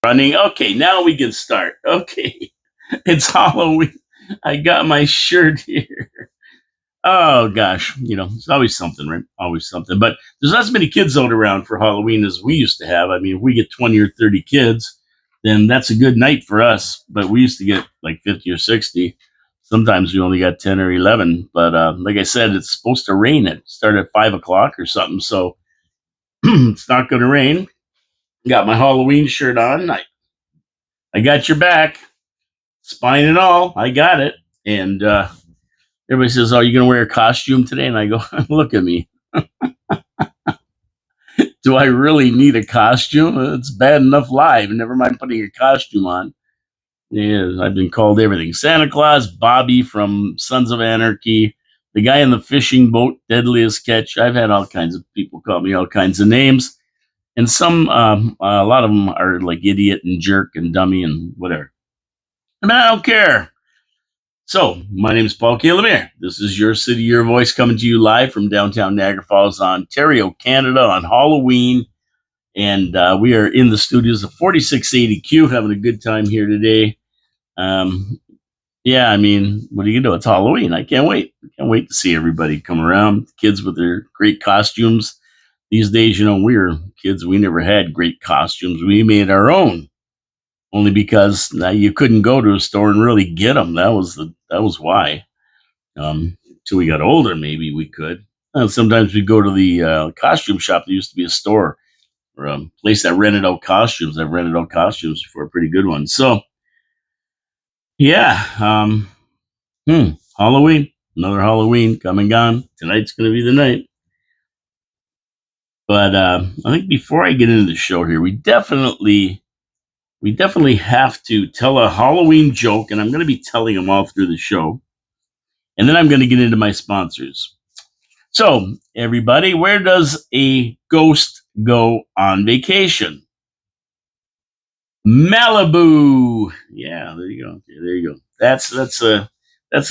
Running. Okay, now we can start. Okay, it's Halloween. I got my shirt here. Oh gosh, it's always something, right? Always something. But there's not as many kids out around for Halloween as we used to have. I mean, if we get 20 or 30 kids, then that's a good night for us. But we used to get like 50 or 60. Sometimes we only got 10 or 11. But like I said, it's supposed to rain. It started at 5 o'clock or something. So it's not going to rain. Got my Halloween shirt on. I got your back, spine and all. I got it. And everybody says, "Are you going to wear a costume today?" And I go, "Look at me. Do I really need a costume? It's bad enough live. Never mind putting a costume on." Yeah, I've been called everything: Santa Claus, Bobby from Sons of Anarchy, the guy in the fishing boat, Deadliest Catch. I've had all kinds of people call me all kinds of names. And a lot of them are like idiot and jerk and dummy and whatever. I mean, I don't care. So, my name is Paul K. Lemire. This is Your City, Your Voice, coming to you live from downtown Niagara Falls, Ontario, Canada on Halloween. And we are in the studios of 4680Q, having a good time here today. Yeah, I mean, what are you going to do? It's Halloween. I can't wait. I can't wait to see everybody come around. Kids with their great costumes. These days, we were kids. We never had great costumes. We made our own, only because you couldn't go to a store and really get them. That was why. Till we got older, maybe we could. Sometimes we'd go to the costume shop. There used to be a store or a place that rented out costumes. I've rented out costumes for a pretty good one. So, yeah. Halloween. Another Halloween come and gone. Tonight's going to be the night. But I think before I get into the show here, we definitely have to tell a Halloween joke, and I'm going to be telling them all through the show. And then I'm going to get into my sponsors. So, everybody, where does a ghost go on vacation? Malibu. Yeah, there you go. Okay, there you go. That's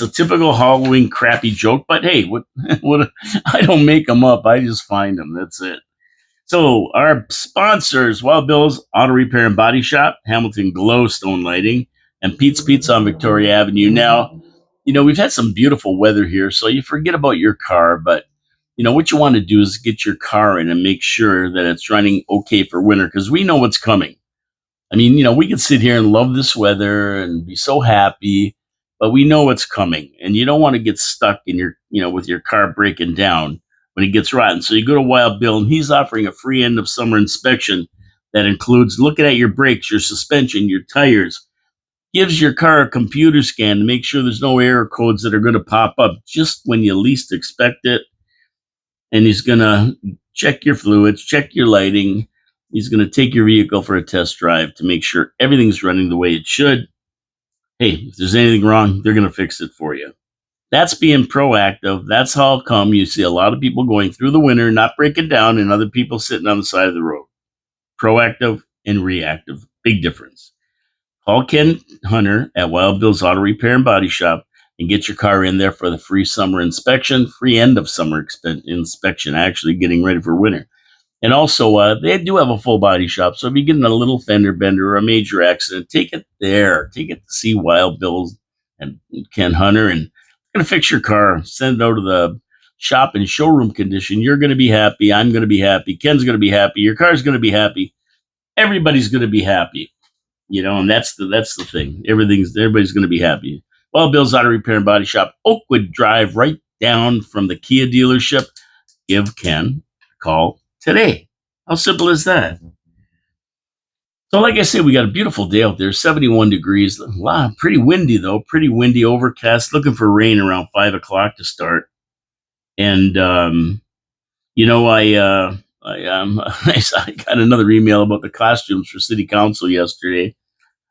a typical Halloween crappy joke. But hey, what? I don't make them up. I just find them. That's it. So our sponsors: Wild Bill's Auto Repair and Body Shop, Hamilton Glowstone Lighting, and Pete's Pizza on Victoria Avenue. Now, we've had some beautiful weather here, so you forget about your car, but what you want to do is get your car in and make sure that it's running okay for winter, because we know what's coming. I mean, we can sit here and love this weather and be so happy, but we know what's coming, and you don't want to get stuck in with your car breaking down when it gets rotten. So you go to Wild Bill, and he's offering a free end of summer inspection that includes looking at your brakes, your suspension, your tires, gives your car a computer scan to make sure there's no error codes that are going to pop up just when you least expect it. And he's going to check your fluids, check your lighting. He's going to take your vehicle for a test drive to make sure everything's running the way it should. Hey, if there's anything wrong, they're going to fix it for you. That's being proactive. That's how come you see a lot of people going through the winter, not breaking down, and other people sitting on the side of the road. Proactive and reactive. Big difference. Call Ken Hunter at Wild Bill's Auto Repair and Body Shop and get your car in there for the free summer inspection, free end of summer inspection, actually getting ready for winter. And also, they do have a full body shop. So if you get in a little fender bender or a major accident, take it there. Take it to see Wild Bill's and Ken Hunter, and going to fix your car. Send it out to the shop in showroom condition. You're going to be happy. I'm going to be happy. Ken's going to be happy. Your car's going to be happy. Everybody's going to be happy. And that's the thing. Everybody's going to be happy. Wild Bill's Auto Repair and Body Shop, Oakwood Drive, right down from the Kia dealership. Give Ken a call today. How simple is that? So, like I said, we got a beautiful day out there, 71 degrees. Wow, pretty windy, though. Pretty windy, overcast. Looking for rain around 5 o'clock to start. And, I got another email about the costumes for city council yesterday.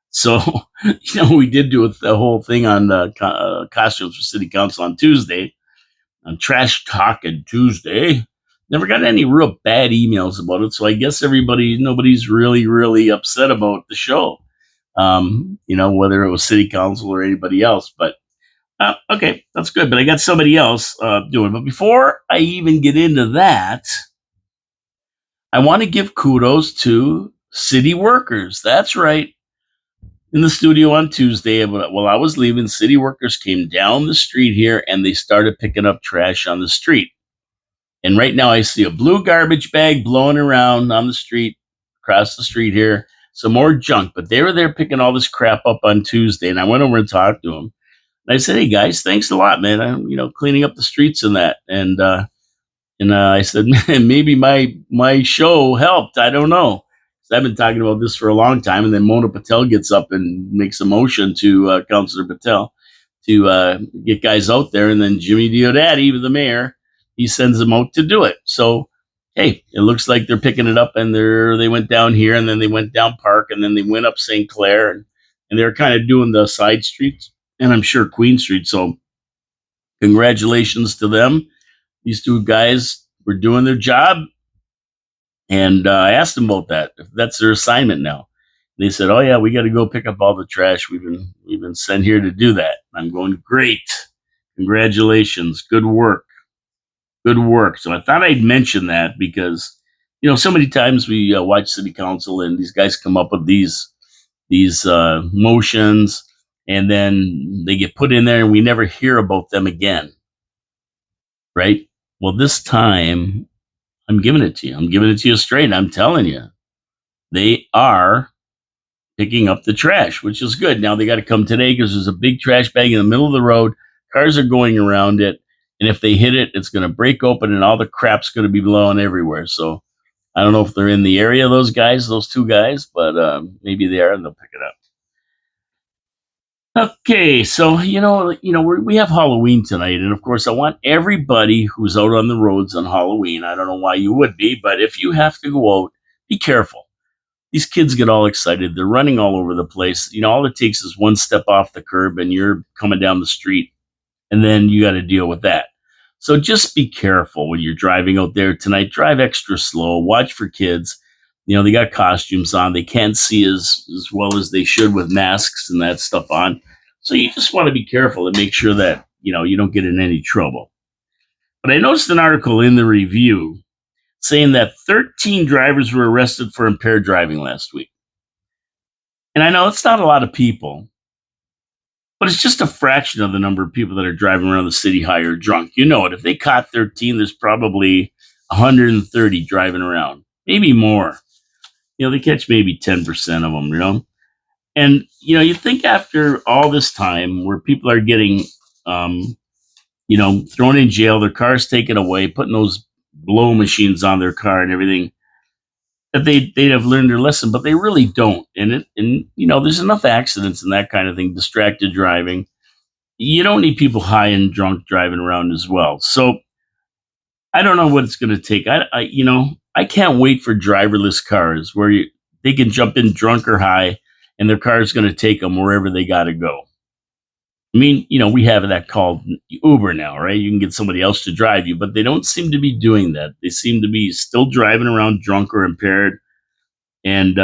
So, we did do the whole thing on costumes for city council on Tuesday, on Trash Talking Tuesday. Never got any real bad emails about it, so I guess nobody's really, really upset about the show. Whether it was city council or anybody else. But okay, that's good. But I got somebody else doing. But before I even get into that, I want to give kudos to city workers. That's right. In the studio on Tuesday, while I was leaving, city workers came down the street here and they started picking up trash on the street. And right now, I see a blue garbage bag blowing around on the street, across the street here. Some more junk, but they were there picking all this crap up on Tuesday. And I went over and talked to them. And I said, "Hey guys, thanks a lot, man. I'm cleaning up the streets and that." And I said, "Man, maybe my show helped. I don't know. 'Cause I've been talking about this for a long time." And then Mona Patel gets up and makes a motion to Councillor Patel to get guys out there, and then Jimmy Diodati, the mayor, he sends them out to do it. So, hey, it looks like they're picking it up, and they went down here, and then they went down Park, and then they went up St. Clair, and they're kind of doing the side streets, and I'm sure Queen Street. So, congratulations to them. These two guys were doing their job, and I asked them about that. If that's their assignment now. They said, "Oh yeah, we got to go pick up all the trash. We've been sent here to do that." I'm going, "Great, congratulations, good work, good work." So I thought I'd mention that because so many times we watch city council and these guys come up with these motions, and then they get put in there and we never hear about them again, right? Well, this time I'm giving it to you. I'm giving it to you straight. I'm telling you, they are picking up the trash, which is good. Now they got to come today because there's a big trash bag in the middle of the road. Cars are going around it. And if they hit it, it's going to break open and all the crap's going to be blowing everywhere. So I don't know if they're in the area, those two guys, but maybe they are and they'll pick it up. Okay, so we have Halloween tonight, and of course, I want everybody who's out on the roads on Halloween. I don't know why you would be, but if you have to go out, be careful. These kids get all excited; they're running all over the place. All it takes is one step off the curb, and you're coming down the street, and then you got to deal with that. So just be careful when you're driving out there tonight. Drive extra slow. Watch for kids. They got costumes on. They can't see as well as they should with masks and that stuff on. So you just want to be careful and make sure that, you don't get in any trouble. But I noticed an article in the review saying that 13 drivers were arrested for impaired driving last week. And I know it's not a lot of people, but it's just a fraction of the number of people that are driving around the city high or drunk. You know it. If they caught 13, there's probably 130 driving around, maybe more. They catch maybe 10% of them, And, you think after all this time where people are getting, thrown in jail, their cars taken away, putting those blow machines on their car and everything, that they'd have learned their lesson, but they really don't. And there's enough accidents and that kind of thing, distracted driving. You don't need people high and drunk driving around as well. So I don't know what it's going to take. I can't wait for driverless cars where they can jump in drunk or high, and their car is going to take them wherever they got to go. I mean, we have that called Uber now, right? You can get somebody else to drive you, but they don't seem to be doing that. They seem to be still driving around drunk or impaired, and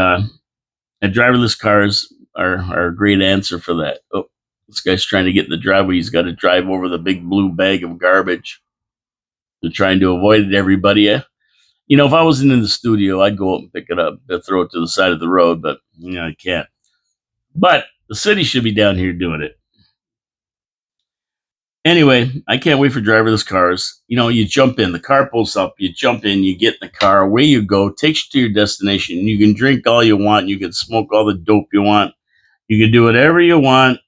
driverless cars are a great answer for that. Oh, this guy's trying to get in the driveway. He's got to drive over the big blue bag of garbage. They're trying to avoid it, everybody. If I wasn't in the studio, I'd go up and pick it up, throw it to the side of the road, but I can't. But the city should be down here doing it. Anyway, I can't wait for driverless cars. You jump in, the car pulls up, you jump in, you get in the car, away you go, takes you to your destination. You can drink all you want, you can smoke all the dope you want, you can do whatever you want,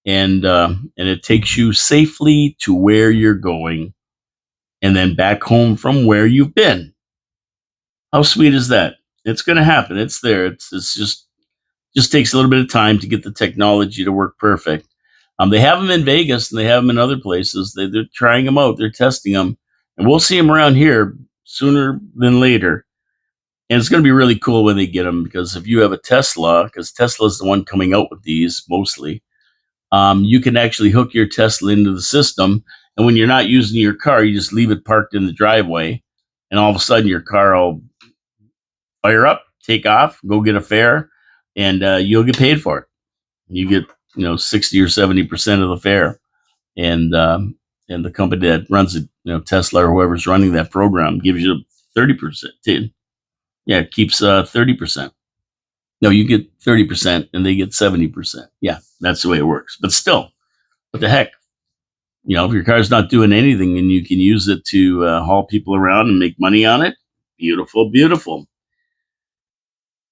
and it takes you safely to where you're going, and then back home from where you've been. How sweet is that? It's going to happen. It's there. It's just takes a little bit of time to get the technology to work perfect. They have them in Vegas and they have them in other places. They're trying them out. They're testing them, and we'll see them around here sooner than later. And it's going to be really cool when they get them, because if you have a Tesla, because Tesla is the one coming out with these mostly, you can actually hook your Tesla into the system. And when you're not using your car, you just leave it parked in the driveway, and all of a sudden your car will fire up, take off, go get a fare, and you'll get paid for it. You get 60 or 70% of the fare, and the company that runs it, Tesla or whoever's running that program, gives you 30%. Yeah, it keeps 30%. No, you get 30% and they get 70%. Yeah, that's the way it works. But still, what the heck? If your car's not doing anything and you can use it to haul people around and make money on it, beautiful, beautiful.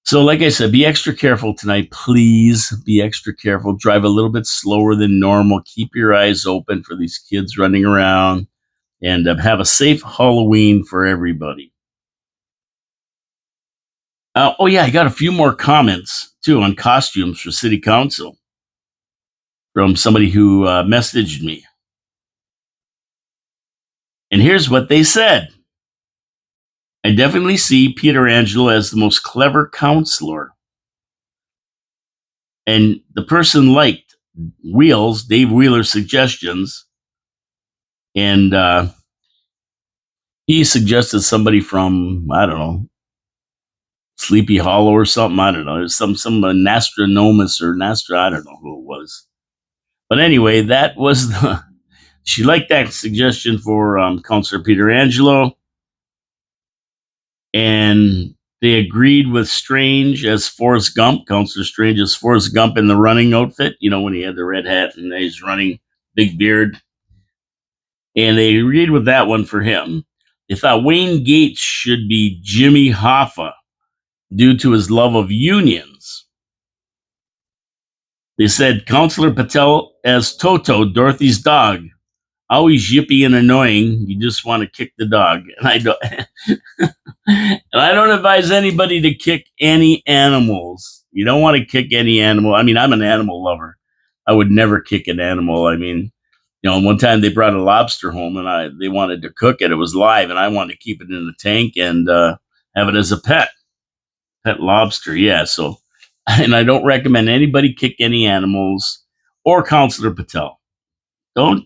So, like I said, be extra careful tonight. Please be extra careful. Drive a little bit slower than normal. Keep your eyes open for these kids running around, and have a safe Halloween for everybody. Oh, yeah, I got a few more comments too on costumes for city council from somebody who messaged me. And here's what they said. I definitely see Peter Angelo as the most clever counselor. And the person liked Dave Wheeler's suggestions. And he suggested somebody from, I don't know, Sleepy Hollow or something. I don't know. Some Nastronomus or Nastra. I don't know who it was. But anyway, that was she liked that suggestion for Counselor Peter Angelo. And they agreed with Strange as Forrest Gump, Counselor Strange as Forrest Gump in the running outfit, when he had the red hat and he's running, big beard. And they agreed with that one for him. They thought Wayne Gates should be Jimmy Hoffa due to his love of unions. They said Counselor Patel as Toto, Dorothy's dog. Always yippy and annoying. You just want to kick the dog. And I don't and I don't advise anybody to kick any animals. You don't want to kick any animal. I mean, I'm an animal lover. I would never kick an animal. I mean, one time they brought a lobster home and they wanted to cook it. It was live and I wanted to keep it in the tank and have it as a pet lobster. Yeah. So, and I don't recommend anybody kick any animals or Counselor Patel. Don't,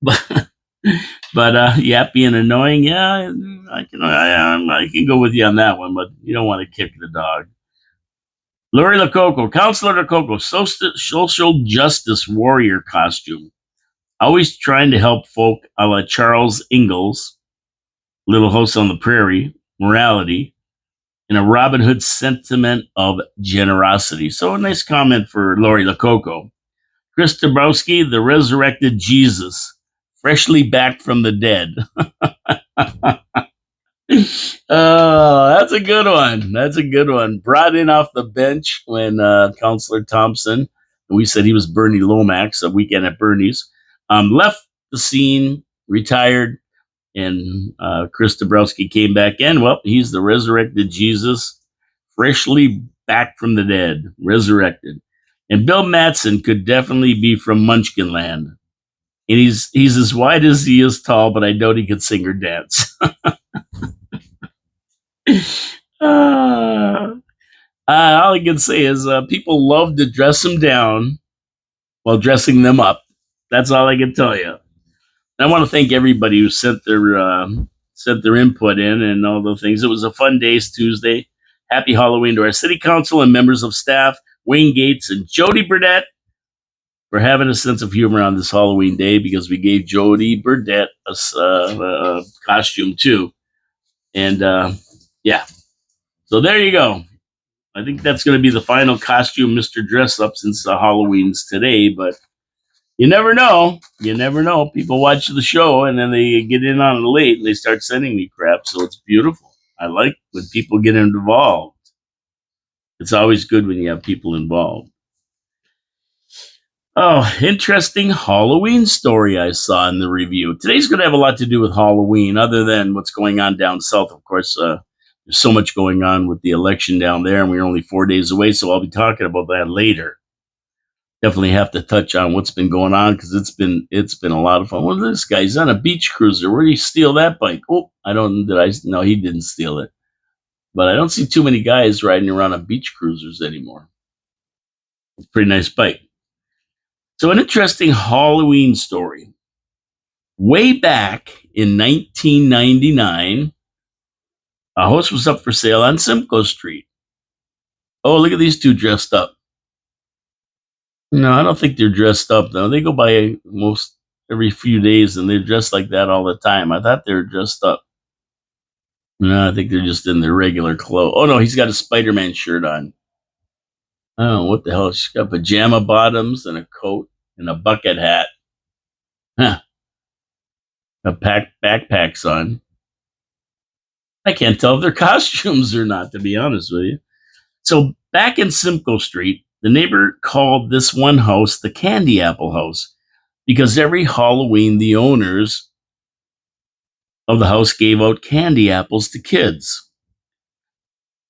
but yeah, being annoying. Yeah, I can go with you on that one, but you don't want to kick the dog. Lori Lococo, Counselor Lococo, social justice warrior costume. Always trying to help folk a la Charles Ingalls, Little House on the Prairie, morality, and a Robin Hood sentiment of generosity. So a nice comment for Lori Lococo. Chris Dabrowski, the resurrected Jesus, freshly back from the dead. Oh, that's a good one. That's a good one. Brought in off the bench when Counselor Thompson, we said he was Bernie Lomax, a weekend at Bernie's, left the scene, retired, and Chris Dabrowski came back in. Well, he's the resurrected Jesus, freshly back from the dead, resurrected. And Bill Mattson could definitely be from Munchkinland. And he's as wide as he is tall, but I doubt he could sing or dance. All I can say is people love to dress him down while dressing them up. That's all I can tell you. I want to thank everybody who sent their input in and all the things. It was a fun day's Tuesday. Happy Halloween to our city council and members of staff, Wayne Gates and Jody Burdett, for having a sense of humor on this Halloween day, because we gave Jody Burdett a costume too. And yeah, so there you go. I think that's going to be the final costume Mr. Dress Up since Halloween's today, but you never know. You never know. People watch the show and then they get in on it late and they start sending me crap. So it's beautiful. I like when people get involved. It's always good when you have people involved. Oh, interesting Halloween story I saw in the review. Today's going to have a lot to do with Halloween, other than what's going on down south. Of course, there's so much going on with the election down there, and we're only 4 days away, so I'll be talking about that later. Definitely have to touch on what's been going on, because it's been a lot of fun. Well, this guy's on a beach cruiser. Where did he steal that bike? Oh, no, he didn't steal it. But I don't see too many guys riding around on beach cruisers anymore. It's a pretty nice bike. So an interesting Halloween story. Way back in 1999, a house was up for sale on Simcoe Street. Oh, look at these two dressed up. No, I don't think they're dressed up, though. They go by most every few days, and they're dressed like that all the time. I thought they were dressed up. No, I think they're just in their regular clothes. Oh no, he's got a Spider-Man shirt on. Oh, what the hell? She's got pajama bottoms and a coat and a bucket hat. Huh. A backpacks on. I can't tell if they're costumes or not, to be honest with you. So back in Simcoe Street, the neighbor called this one house the Candy Apple House because every Halloween the owners of the house gave out candy apples to kids.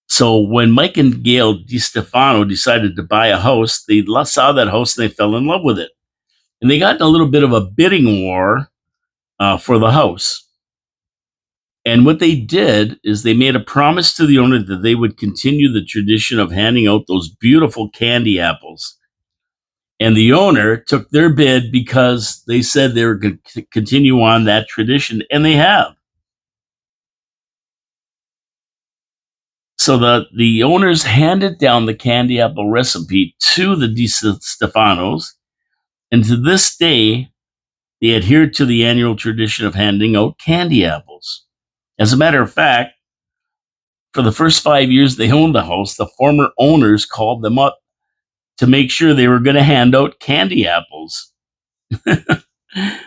So when Mike and Gail DiStefano decided to buy a house, they saw that house and they fell in love with it. And they got in a little bit of a bidding war for the house. And what they did is they made a promise to the owner that they would continue the tradition of handing out those beautiful candy apples. And the owner took their bid because they said they were going to continue on that tradition, and they have. So the owners handed down the candy apple recipe to the DiStefanos, and to this day, they adhere to the annual tradition of handing out candy apples. As a matter of fact, for the first 5 years they owned the house, the former owners called them up to make sure they were going to hand out candy apples.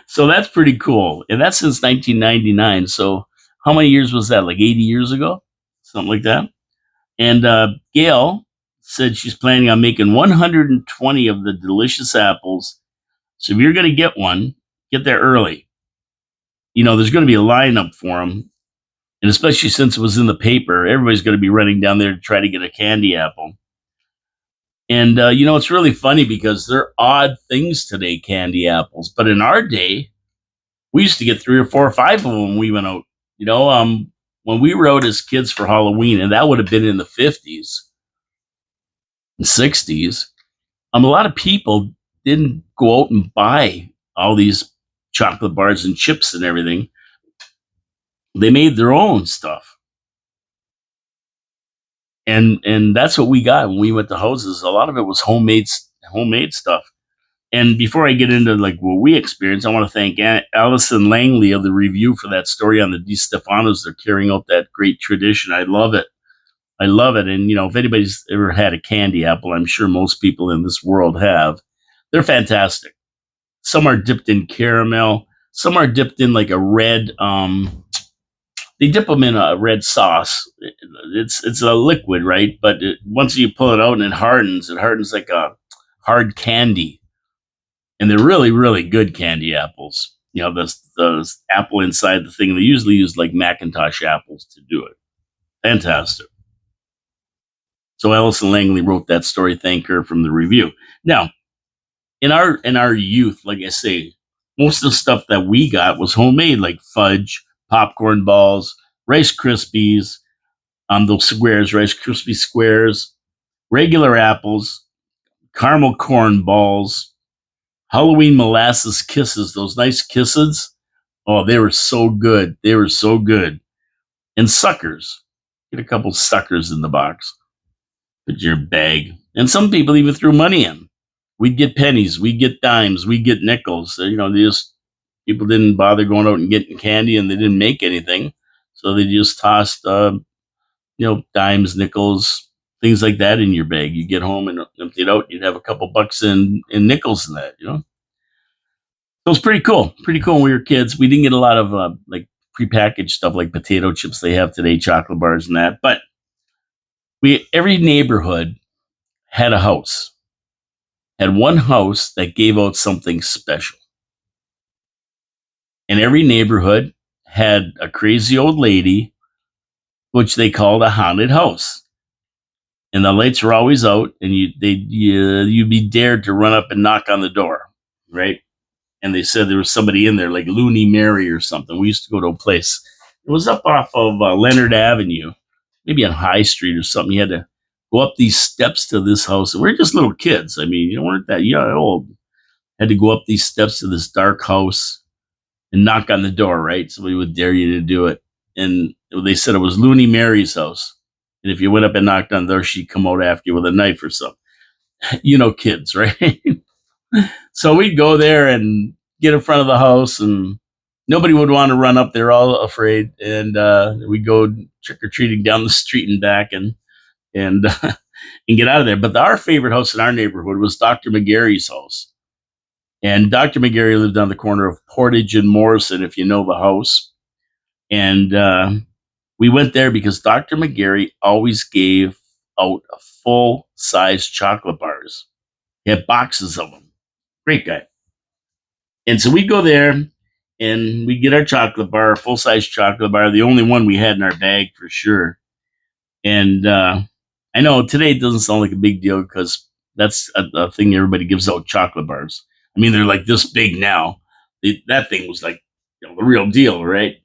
So that's pretty cool. And that's since 1999. So how many years was that? Like 80 years ago? Something like that. And Gail said she's planning on making 120 of the delicious apples. So if you're going to get one, get there early. You know, there's going to be a lineup for them. And especially since it was in the paper, everybody's going to be running down there to try to get a candy apple. And, it's really funny because they're odd things today, candy apples. But in our day, we used to get 3 or 4 or 5 of them when we went out. When we were out as kids for Halloween, and that would have been in the 50s and 60s, a lot of people didn't go out and buy all these chocolate bars and chips and everything. They made their own stuff. And that's what we got when we went to houses. A lot of it was homemade stuff. And before I get into like what we experienced, I want to thank Allison Langley of the review for that story on the DiStefanos. They're carrying out that great tradition. I love it. I love it. And if anybody's ever had a candy apple, I'm sure most people in this world have. They're fantastic. Some are dipped in caramel. Some are dipped in like a red. They dip them in a red sauce. It's a liquid, right? But once you pull it out and it hardens like a hard candy. And they're really, really good candy apples. The apple inside the thing. They usually use like Macintosh apples to do it. Fantastic. So Allison Langley wrote that story. Thank her from the review. Now, in our youth, like I say, most of the stuff that we got was homemade, like fudge, popcorn balls, Rice Krispies, those squares, Rice Krispie squares, regular apples, caramel corn balls, Halloween molasses kisses, those nice kisses. Oh, they were so good. They were so good. And suckers. Get a couple suckers in the box. Put your bag. And some people even threw money in. We'd get pennies, we'd get dimes, we'd get nickels. People didn't bother going out and getting candy, and they didn't make anything. So they just tossed, dimes, nickels, things like that in your bag. You get home and empty it out. You'd have a couple bucks in nickels in that, So it was pretty cool. Pretty cool when we were kids. We didn't get a lot of like prepackaged stuff like potato chips they have today, chocolate bars and that. But every neighborhood had a house, had one house that gave out something special. And every neighborhood had a crazy old lady, which they called a haunted house. And the lights were always out, and you'd be dared to run up and knock on the door, right? And they said there was somebody in there, like Looney Mary or something. We used to go to a place. It was up off of Leonard Avenue, maybe on High Street or something. You had to go up these steps to this house. We were just little kids. I mean, you weren't that old. Had to go up these steps to this dark house and knock on the door, right? Somebody would dare you to do it. And they said it was Looney Mary's house. And if you went up and knocked on the door, she'd come out after you with a knife or something. Kids, right? So we'd go there and get in front of the house and, nobody would want to run up there all afraid. And we'd go trick or treating down the street and back and and get out of there. But our favorite house in our neighborhood was Dr. McGarry's house. And Dr. McGarry lived on the corner of Portage and Morrison, if you know the house. And we went there because Dr. McGarry always gave out full size chocolate bars. He had boxes of them. Great guy. And so we'd go there and we get our chocolate bar, full size chocolate bar, the only one we had in our bag for sure. And I know today it doesn't sound like a big deal because that's a thing everybody gives out chocolate bars. I mean, they're like this big now. That thing was like the real deal, right?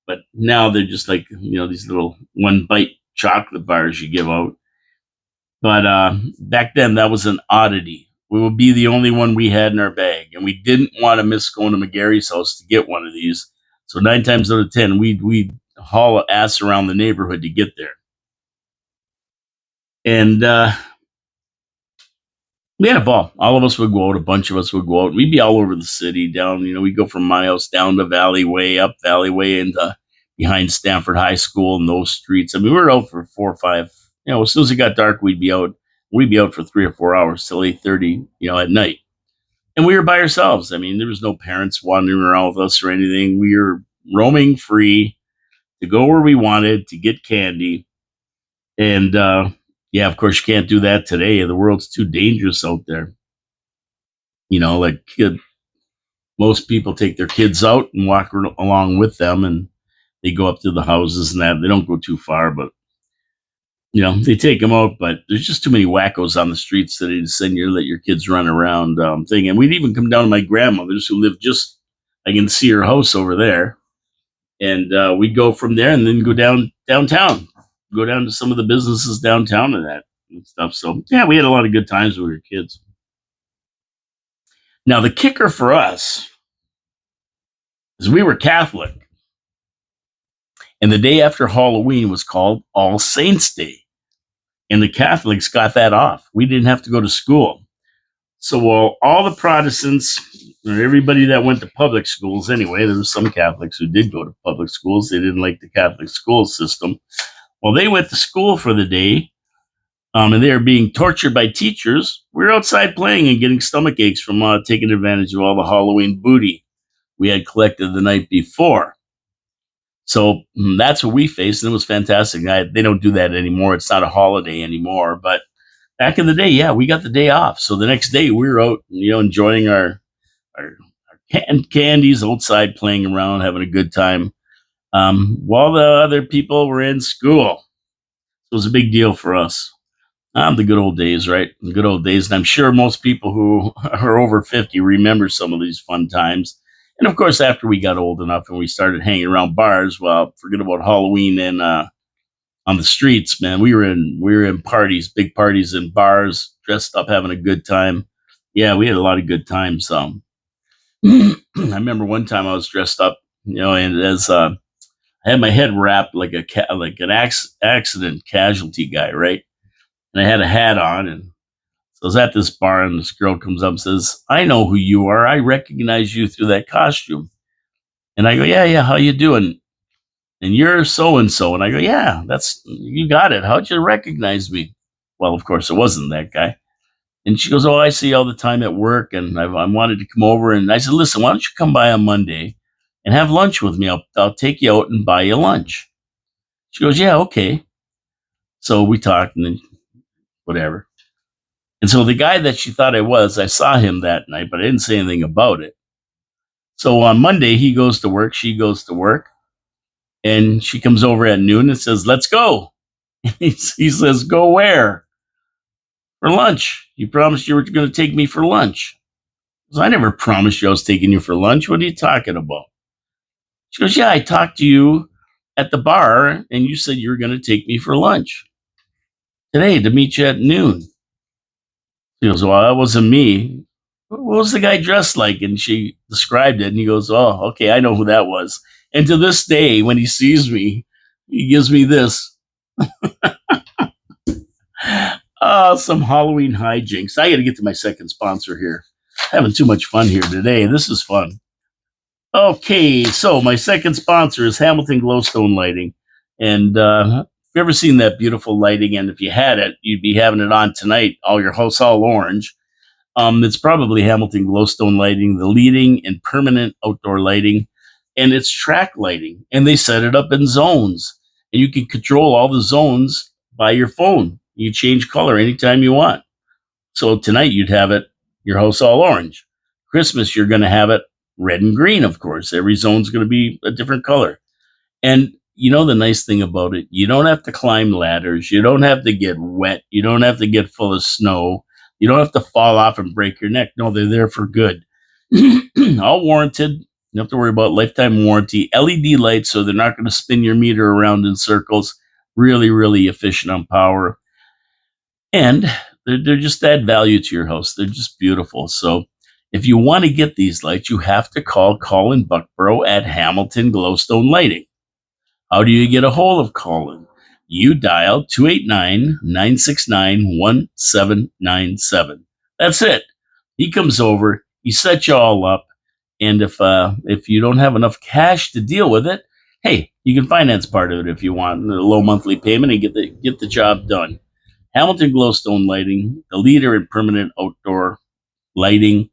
But now they're just like these little one bite chocolate bars you give out. But back then that was an oddity. We would be the only one we had in our bag, and we didn't want to miss going to McGarry's house to get one of these. So 9 times out of 10, we'd haul ass around the neighborhood to get there. And we had a ball. All of us would go out. A bunch of us would go out. We'd be all over the city. Down, we'd go from my house down to Valley Way, up Valley Way, and behind Stanford High School and those streets. I mean, we were out for 4 or 5. As soon as it got dark, we'd be out. We'd be out for 3 or 4 hours till 8:30, at night. And we were by ourselves. I mean, there was no parents wandering around with us or anything. We were roaming free to go where we wanted to get candy. And yeah, of course, you can't do that today. The world's too dangerous out there. Like most people take their kids out and walk along with them, and they go up to the houses and that. They don't go too far, but they take them out. But there's just too many wackos on the streets that they send you, let your kids run around thing. And we'd even come down to my grandmother's, who lived I can see her house over there, and we'd go from there and then go downtown, go down to some of the businesses downtown and that and stuff. So yeah, we had a lot of good times when we were kids. Now the kicker for us is we were Catholic, and the day after Halloween was called All Saints Day, and the Catholics got that off. We didn't have to go to school. So while all the Protestants, or everybody that went to public schools anyway, there were some Catholics who did go to public schools. They didn't like the Catholic school system. Well, they went to school for the day, and they were being tortured by teachers. We were outside playing and getting stomach aches from taking advantage of all the Halloween booty we had collected the night before. So that's what we faced, and it was fantastic. They don't do that anymore. It's not a holiday anymore. But back in the day, yeah, we got the day off. So the next day, we were out, enjoying our candies outside, playing around, having a good time, while the other people were in school. It was a big deal for us. The good old days, right? The good old days. And I'm sure most people who are over 50 remember some of these fun times. And of course, after we got old enough and we started hanging around bars, well, forget about Halloween and on the streets, man. We were in parties, big parties in bars, dressed up, having a good time. Yeah, we had a lot of good times. I remember one time I was dressed up, and as I had my head wrapped like an accident casualty guy, right? And I had a hat on, and so I was at this bar, and this girl comes up and says, "I know who you are. I recognize you through that costume." And I go, "Yeah, how you doing?" "And you're so and so." And I go, "Yeah, you got it. How'd you recognize me?" Well, of course, it wasn't that guy. And she goes, "Oh, I see you all the time at work, and I wanted to come over." And I said, "Listen, why don't you come by on Monday and have lunch with me? I'll take you out and buy you lunch." She goes, "Yeah, okay." So we talked, and then whatever. And so the guy that she thought I saw him that night, but I didn't say anything about it. So on Monday, he goes to work, she goes to work, and she comes over at noon and says, "Let's go." He says, "Go where?" "For lunch. You promised you were going to take me for lunch." "I never promised you I was taking you for lunch. What are you talking about?" She goes, "Yeah, I talked to you at the bar, and you said you were going to take me for lunch today to meet you at noon." He goes, "Well, that wasn't me. What was the guy dressed like?" And she described it, and he goes, "Oh, okay, I know who that was." And to this day, when he sees me, he gives me this. Some Halloween hijinks. I got to get to my second sponsor here. Having too much fun here today. This is fun. Okay, so my second sponsor is Hamilton Glowstone Lighting. And if you've ever seen that beautiful lighting, and if you had it, you'd be having it on tonight, all your house all orange. It's probably Hamilton Glowstone Lighting, the leading in permanent outdoor lighting, and it's track lighting. And they set it up in zones, and you can control all the zones by your phone. You change color anytime you want. So tonight you'd have it your house all orange. Christmas you're going to have it red and green, of course. Every zone's going to be a different color. And you know the nice thing about it, you don't have to climb ladders, you don't have to get wet, you don't have to get full of snow, you don't have to fall off and break your neck. No, they're there for good. All warranted. You don't have to worry about lifetime warranty. LED lights, so they're not going to spin your meter around in circles. Really, really efficient on power. And they're just add value to your house. They're just beautiful. So if you want to get these lights, you have to call Colin Buckborough at Hamilton Glowstone Lighting. How do you get a hold of Colin? You dial 289-969-1797. That's it. He comes over, he sets you all up, and if you don't have enough cash to deal with it, hey, you can finance part of it if you want a low monthly payment and get the job done. Hamilton Glowstone Lighting, the leader in permanent outdoor lighting.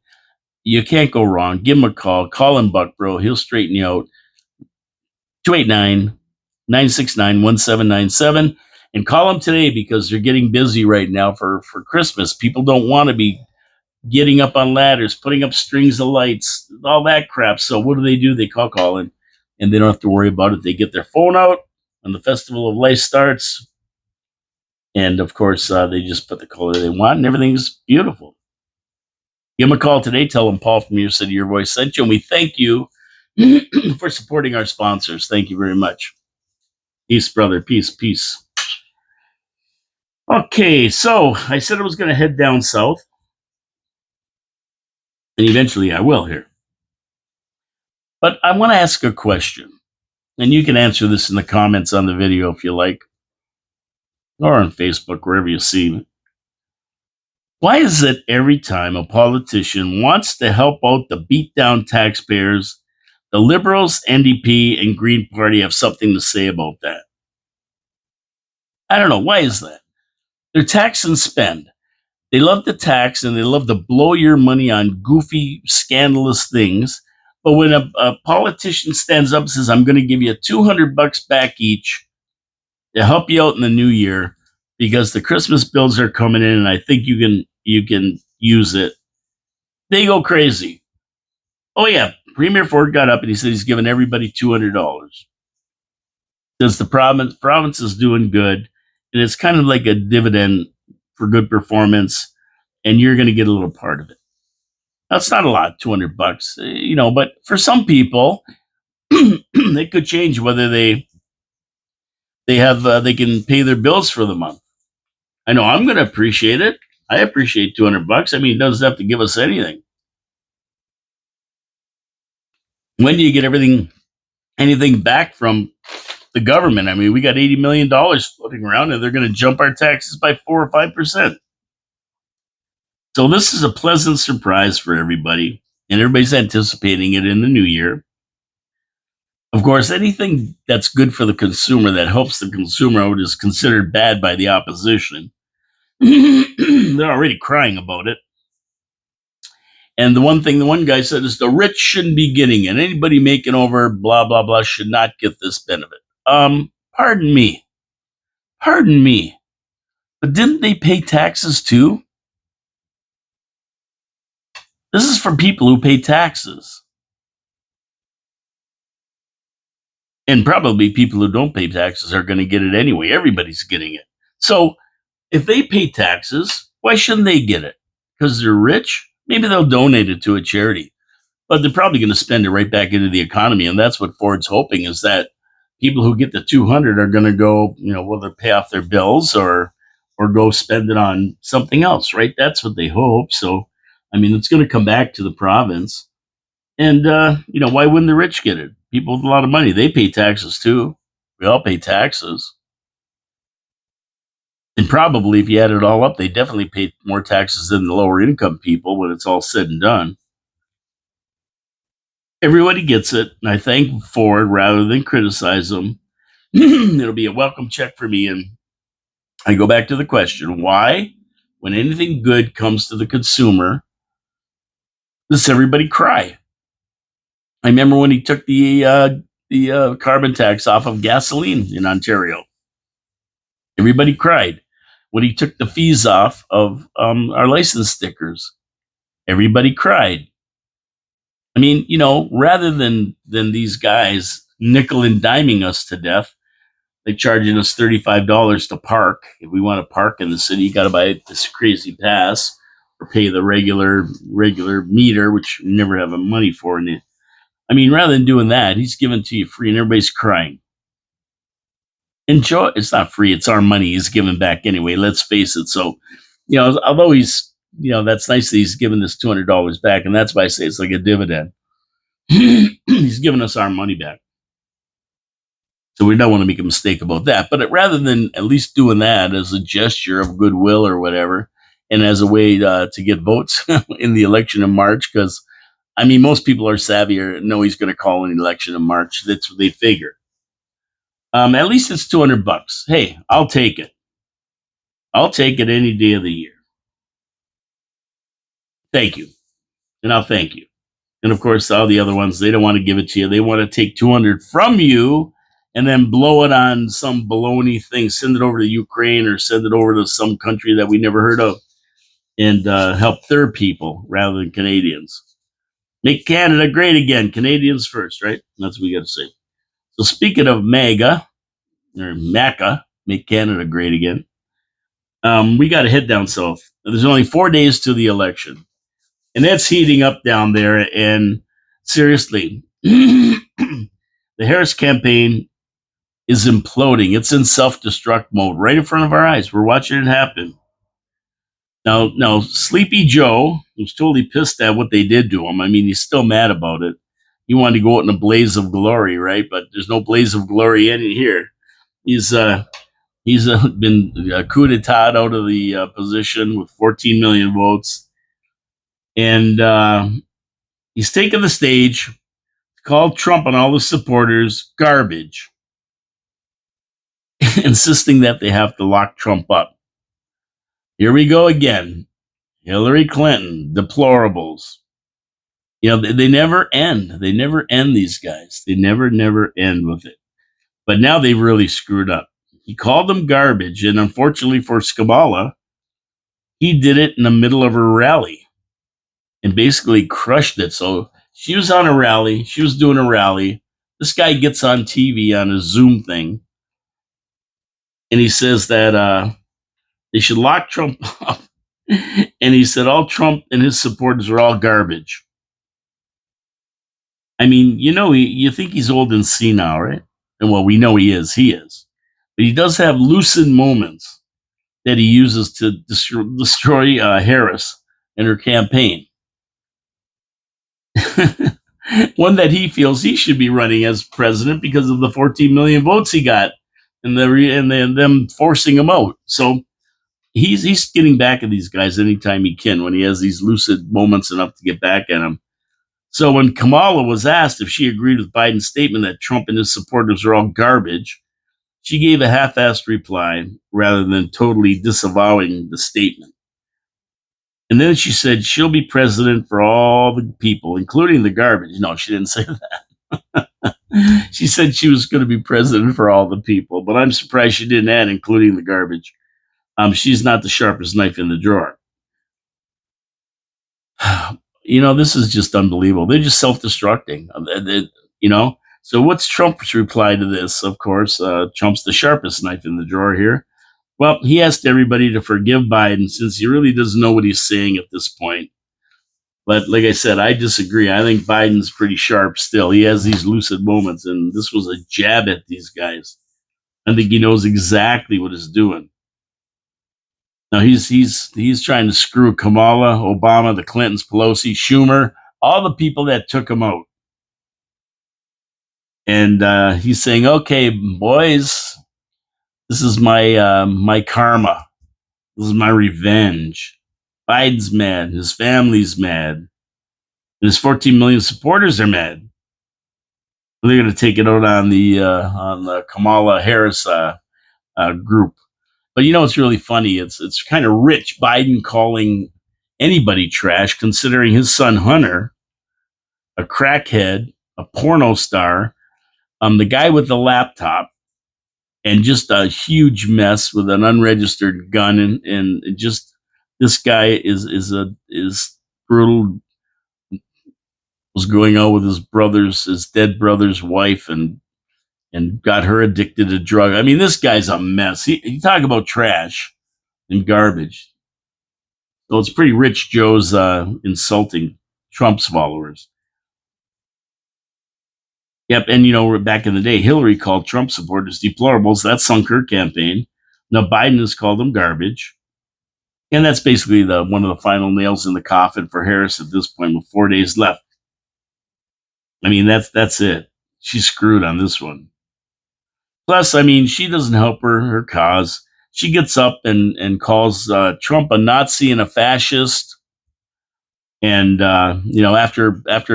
You can't go wrong. Give him a call. Call him Buckbro. He'll straighten you out. 289-969-1797. And call them today because they're getting busy right now for Christmas. People don't want to be getting up on ladders, putting up strings of lights, all that crap. So what do? They call Colin, and they don't have to worry about it. They get their phone out when the Festival of Lights starts. And of course, they just put the color they want, and everything's beautiful. Give them a call today. Tell them Paul from Your City, Your Voice sent you. And we thank you for supporting our sponsors. Thank you very much. Peace, brother. Peace, peace. Okay, so I said I was going to head down south, and eventually I will here. But I want to ask a question, and you can answer this in the comments on the video if you like, or on Facebook, wherever you see me. Why is it every time a politician wants to help out the beat down taxpayers, the Liberals, NDP, and Green Party have something to say about that? I don't know. Why is that? They're tax and spend. They love to tax and they love to blow your money on goofy, scandalous things. But when a politician stands up and says, I'm going to give you $200 back each to help you out in the new year because the Christmas bills are coming in and I think you can use it, they go crazy. Oh yeah, Premier Ford got up and he said he's giving everybody $200. Says the province is doing good, and it's kind of like a dividend for good performance, and you're going to get a little part of it. That's not a lot, $200, but for some people, they could change whether they can pay their bills for the month. I know I'm going to appreciate it. I appreciate $200. I mean, it doesn't have to give us anything. When do you get anything back from the government? I mean, we got $80 million floating around, and they're going to jump our taxes by 4 or 5%. So this is a pleasant surprise for everybody, and everybody's anticipating it in the new year. Of course, anything that's good for the consumer that helps the consumer out is considered bad by the opposition. They're already crying about it. And the one guy said is the rich shouldn't be getting it. Anybody making over blah, blah, blah should not get this benefit. Pardon me. Pardon me. But didn't they pay taxes too? This is for people who pay taxes. And probably people who don't pay taxes are going to get it anyway. Everybody's getting it. So if they pay taxes, why shouldn't they get it? Because they're rich? Maybe they'll donate it to a charity. But they're probably going to spend it right back into the economy. And that's what Ford's hoping is that people who get the 200 are going to go, whether pay off their bills or go spend it on something else, right? That's what they hope. So, I mean, it's going to come back to the province. And, why wouldn't the rich get it? People with a lot of money, they pay taxes too. We all pay taxes. And probably if you add it all up, they definitely pay more taxes than the lower income people when it's all said and done. Everybody gets it, and I thank Ford rather than criticize them. It'll be a welcome check for me. And I go back to the question, why, when anything good comes to the consumer, does everybody cry? I remember when he took the carbon tax off of gasoline in Ontario. Everybody cried. When he took the fees off of our license stickers, everybody cried. I mean, rather than these guys nickel and diming us to death, they charging us $35 to park. If we want to park in the city, you got to buy this crazy pass or pay the regular meter, which you never have money for. And I mean, rather than doing that, he's giving it to you free, and everybody's crying. Enjoy. It's not free; it's our money. He's giving back anyway. Let's face it. So, although that's nice that he's giving this $200 back, and that's why I say it's like a dividend. He's giving us our money back. So we don't want to make a mistake about that. But rather than at least doing that as a gesture of goodwill or whatever, and as a way to get votes in the election in March, because I mean, most people are savvy or know he's going to call an election in March. That's what they figure. At least it's $200. Hey, I'll take it. I'll take it any day of the year. Thank you, and I'll thank you. And of course, all the other ones, they don't want to give it to you. They want to take 200 from you and then blow it on some baloney thing, send it over to Ukraine or send it over to some country that we never heard of, and help their people rather than Canadians. Make Canada great again. Canadians first, right? That's what we got to say. So speaking of MAGA or MACA, make Canada great again. We got to head down south. There's only 4 days to the election, and that's heating up down there. And seriously, the Harris campaign is imploding. It's in self-destruct mode right in front of our eyes. We're watching it happen. Now, Sleepy Joe, who's totally pissed at what they did to him. I mean, he's still mad about it. He wanted to go out in a blaze of glory, right? But there's no blaze of glory in here. He's been coup d'etat out of the position with 14 million votes, and he's taken the stage, called Trump and all the supporters garbage, insisting that they have to lock Trump up. Here we go again. Hillary Clinton, deplorables. They never end. They never end, these guys. They never end with it. But now they've really screwed up. He called them garbage, and unfortunately for Kamala, he did it in the middle of her rally and basically crushed it. So she was on a rally. She was doing a rally. This guy gets on TV on a Zoom thing, and he says that they should lock Trump up. And he said all Trump and his supporters are all garbage. I mean, you think he's old and senile, right? And well, we know he is. He is. But he does have lucid moments that he uses to destroy Harris and her campaign. One that he feels he should be running as president because of the 14 million votes he got, and them forcing him out. So he's getting back at these guys anytime he can when he has these lucid moments enough to get back at them. So when Kamala was asked if she agreed with Biden's statement that Trump and his supporters are all garbage, she gave a half-assed reply rather than totally disavowing the statement. And then she said she'll be president for all the people, including the garbage. No, she didn't say that. She said she was going to be president for all the people, but I'm surprised she didn't add including the garbage. She's not the sharpest knife in the drawer. This is just unbelievable. They're just self-destructing. So what's Trump's reply to this? Of course, Trump's the sharpest knife in the drawer here. Well, he asked everybody to forgive Biden since he really doesn't know what he's saying at this point. But like I said, I disagree. I think Biden's pretty sharp still. He has these lucid moments, and this was a jab at these guys. I think he knows exactly what he's doing. Now he's trying to screw Kamala, Obama, the Clintons, Pelosi, Schumer, all the people that took him out. And he's saying, "Okay, boys, this is my karma. This is my revenge." Biden's mad. His family's mad. And his 14 million supporters are mad. They're going to take it out on the Kamala Harris group. But you know what's really funny? It's kind of rich Biden calling anybody trash, considering his son Hunter, a crackhead, a porno star, the guy with the laptop, and just a huge mess with an unregistered gun, and just this guy is brutal. Was going out with his dead brother's wife, and got her addicted to drug. I mean, this guy's a mess. He talk about trash and garbage. So it's pretty rich Joe's insulting Trump's followers. Yep, and back in the day, Hillary called Trump supporters deplorables. That sunk her campaign. Now Biden has called them garbage, and that's basically the one of the final nails in the coffin for Harris at this point, with 4 days left. I mean, that's it. She's screwed on this one. Plus, I mean, she doesn't help her cause. She gets up and calls Trump a Nazi and a fascist. And after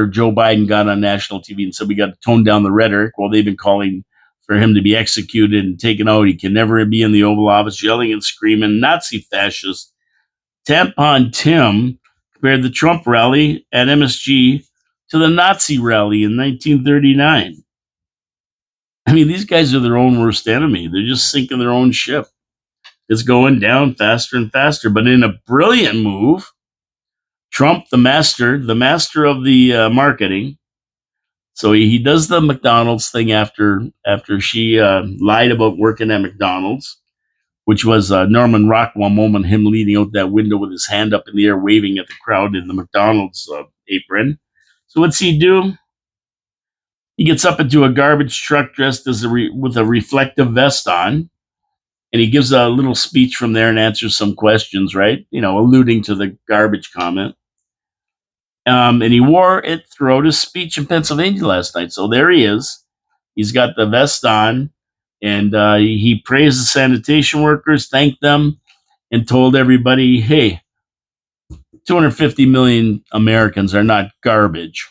Joe Biden got on national TV and said we got to tone down the rhetoric, well, they've been calling for him to be executed and taken out. He can never be in the Oval Office, yelling and screaming, Nazi fascist. Tampon Tim compared the Trump rally at MSG to the Nazi rally in 1939. I mean, these guys are their own worst enemy. They're just sinking their own ship. It's going down faster and faster. But in a brilliant move, Trump, the master of the marketing. So he does the McDonald's thing after she lied about working at McDonald's, which was Norman Rockwell moment, him leaning out that window with his hand up in the air, waving at the crowd in the McDonald's apron. So what's he do? He gets up into a garbage truck dressed with a reflective vest on, and he gives a little speech from there and answers some questions, right? Alluding to the garbage comment. And he wore it throughout his speech in Pennsylvania last night. So there he is. He's got the vest on, and he praised the sanitation workers, thanked them, and told everybody, hey, 250 million Americans are not garbage.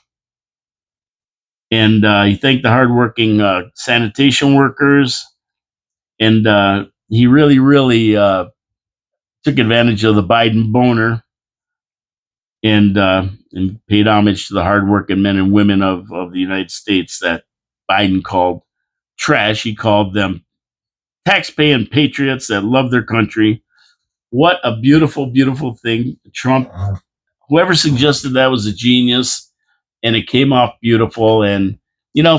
And he thanked the hardworking sanitation workers, and he really, really took advantage of the Biden boner, and paid homage to the hardworking men and women of the United States that Biden called trash. He called them tax-paying patriots that love their country. What a beautiful, beautiful thing. Trump, whoever suggested that was a genius, and it came off beautiful. And,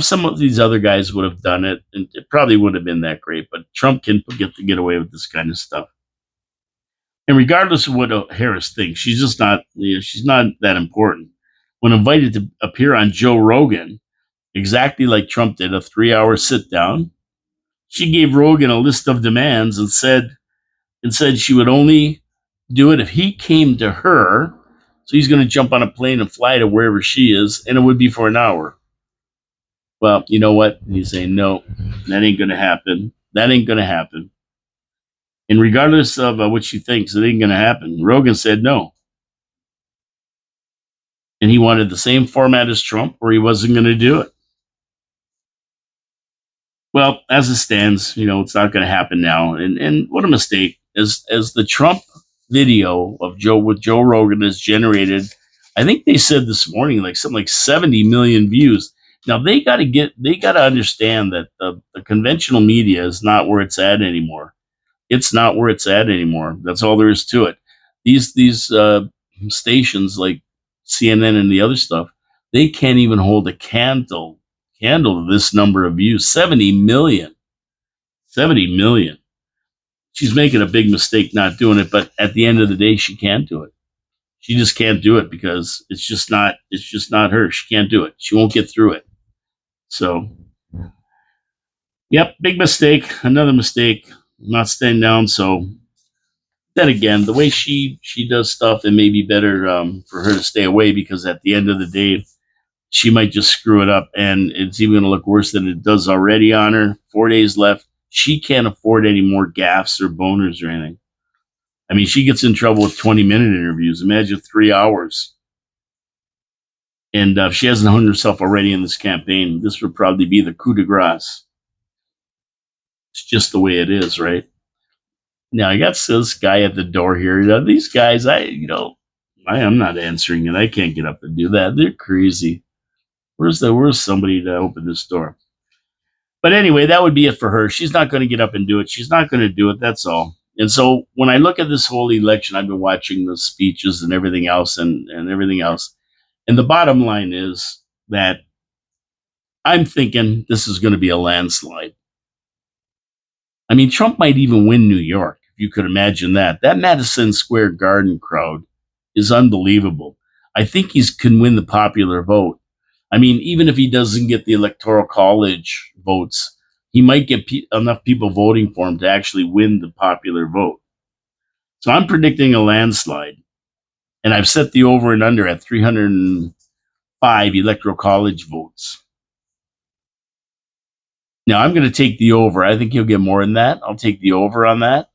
some of these other guys would have done it, and it probably wouldn't have been that great, but Trump can get away with this kind of stuff. And regardless of what Harris thinks, she's just not, she's not that important. When invited to appear on Joe Rogan, exactly like Trump did, a 3-hour sit down, she gave Rogan a list of demands and said she would only do it if he came to her. So he's going to jump on a plane and fly to wherever she is, and it would be for an hour. Well, you know what? He's saying, no, that ain't going to happen. That ain't going to happen. And regardless of what she thinks, it ain't going to happen. Rogan said no. And he wanted the same format as Trump, or he wasn't going to do it. Well, as it stands, it's not going to happen now. And what a mistake. As the Trump video of Joe Rogan has generated, I think they said this morning, like something like 70 million views. Now they got to understand that the conventional media is not where it's at anymore. It's not where it's at anymore. That's all there is to it. These stations like CNN and the other stuff, they can't even hold a candle to this number of views. 70 million. 70 million. She's making a big mistake not doing it, but at the end of the day, she can't do it. She just can't do it because it's just not her. She can't do it. She won't get through it. So, yep, big mistake. Another mistake. Not staying down. So then again, the way she does stuff, it may be better for her to stay away, because at the end of the day, she might just screw it up, and it's even going to look worse than it does already on her. 4 days left. She can't afford any more gaffes or boners or anything. I mean, she gets in trouble with 20-minute interviews. Imagine 3 hours. And if she hasn't hung herself already in this campaign, this would probably be the coup de grace. It's just the way it is, right? Now I got this guy at the door here. These guys, I am not answering it. I can't get up and do that. They're crazy. Where's somebody to open this door? But anyway, that would be it for her. She's not going to get up and do it. She's not going to do it. That's all. And so when I look at this whole election, I've been watching the speeches and everything else and everything else. And the bottom line is that I'm thinking this is going to be a landslide. I mean, Trump might even win New York, if you could imagine that. That Madison Square Garden crowd is unbelievable. I think he can win the popular vote. I mean, even if he doesn't get the Electoral College votes, he might get enough people voting for him to actually win the popular vote. So I'm predicting a landslide. And I've set the over and under at 305 Electoral College votes. Now I'm going to take the over. I think he'll get more than that. I'll take the over on that.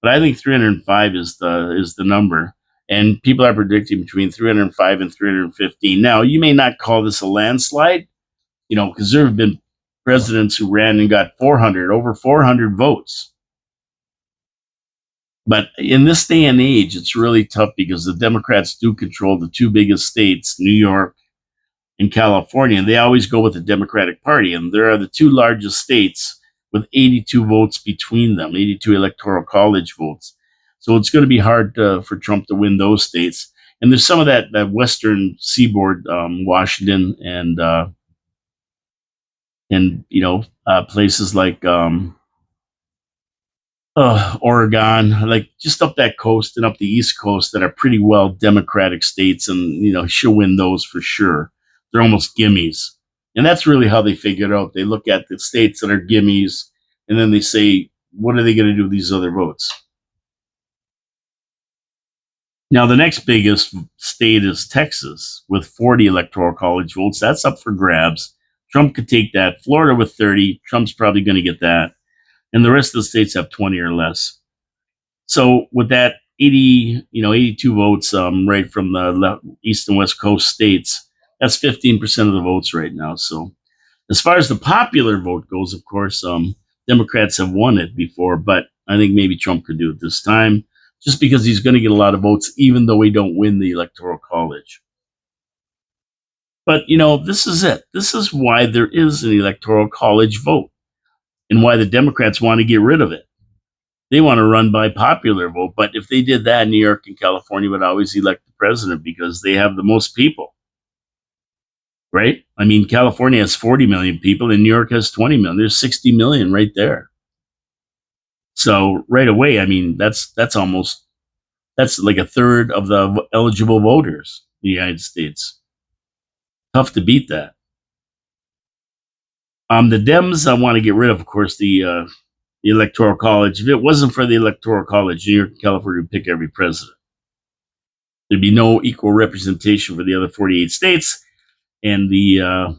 But I think 305 is the number. And people are predicting between 305 and 315. Now, you may not call this a landslide, because there have been presidents who ran and got over 400 votes. But in this day and age, it's really tough because the Democrats do control the two biggest states, New York and California, and they always go with the Democratic Party. And there are the two largest states with 82 votes between them, 82 Electoral College votes. So it's going to be hard for Trump to win those states. And there's some of that western seaboard, Washington and places like Oregon, like just up that coast and up the East Coast that are pretty well Democratic states, and she'll win those for sure. They're almost gimmies, and that's really how they figure it out. They look at the states that are gimmies, and then they say, what are they going to do with these other votes? Now, the next biggest state is Texas with 40 Electoral College votes. That's up for grabs. Trump could take that. Florida with 30. Trump's probably going to get that. And the rest of the states have 20 or less. So with that 82 votes right from the East and West Coast states, that's 15% of the votes right now. So as far as the popular vote goes, of course, Democrats have won it before, but I think maybe Trump could do it this time just because he's going to get a lot of votes, even though we don't win the Electoral College. But, this is it. This is why there is an Electoral College vote and why the Democrats want to get rid of it. They want to run by popular vote. But if they did that, New York and California would always elect the president because they have the most people. Right? I mean, California has 40 million people and New York has 20 million. There's 60 million right there. So right away, I mean, that's like a third of the eligible voters in the United States. Tough to beat that. The Dems, I want to get rid of course, the Electoral College. If it wasn't for the Electoral College, New York and California would pick every president. There'd be no equal representation for the other 48 states. And the